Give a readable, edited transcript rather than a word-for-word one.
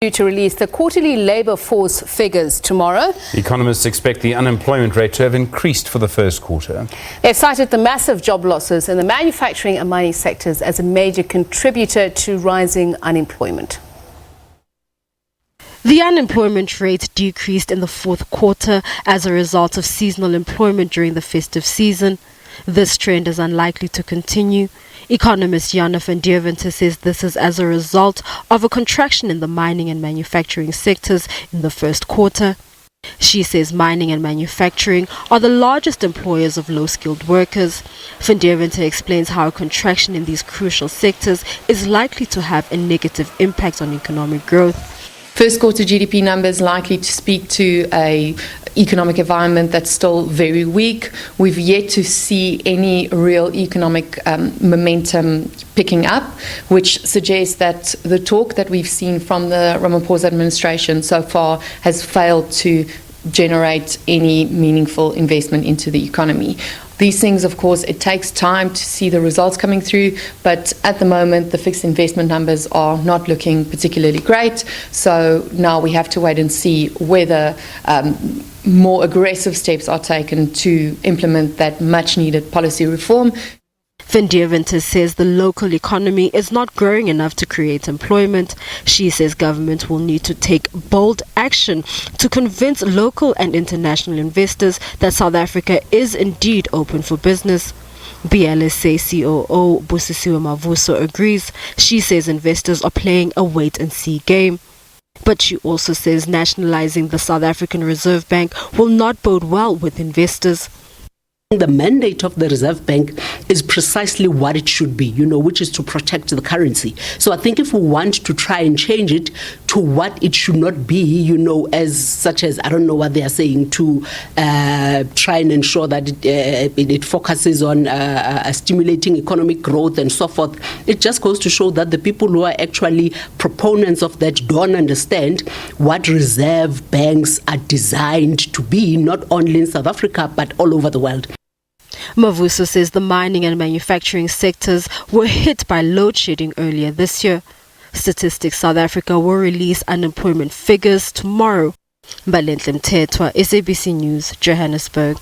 Due to release the quarterly labour force figures tomorrow. Economists expect the unemployment rate to have increased for the first quarter. They've cited the massive job losses in the manufacturing and mining sectors as a major contributor to rising unemployment. The unemployment rate decreased in the fourth quarter as a result of seasonal employment during the festive season. This trend is unlikely to continue. Economist Yana van Deventer says this is as a result of a contraction in the mining and manufacturing sectors in the first quarter. She says mining and manufacturing are the largest employers of low-skilled workers. Van Deventer explains how a contraction in these crucial sectors is likely to have a negative impact on economic growth. First quarter GDP numbers likely to speak to a economic environment that's still very weak. We've yet to see any real economic momentum picking up, which suggests that the talk that we've seen from the Ramaphosa administration so far has failed to generate any meaningful investment into the economy. These things, of course, it takes time to see the results coming through, but at the moment the fixed investment numbers are not looking particularly great. So now we have to wait and see whether more aggressive steps are taken to implement that much needed policy reform. Van Deventer says the local economy is not growing enough to create employment. She says government will need to take bold action to convince local and international investors that South Africa is indeed open for business. BLSA COO Busisiwe Mavuso agrees. She says investors are playing a wait-and-see game. But she also says nationalizing the South African Reserve Bank will not bode well with investors. The mandate of the Reserve Bank is precisely what it should be, which is to protect the currency. So I think if we want to try and change it to what it should not be, such as, I don't know what they are saying, to try and ensure that it focuses on stimulating economic growth and so forth, it just goes to show that the people who are actually proponents of that don't understand what reserve banks are designed to be, not only in South Africa, but all over the world. Mavuso says the mining and manufacturing sectors were hit by load shedding earlier this year. Statistics South Africa will release unemployment figures tomorrow. Balenhle Mthethwa, SABC News, Johannesburg.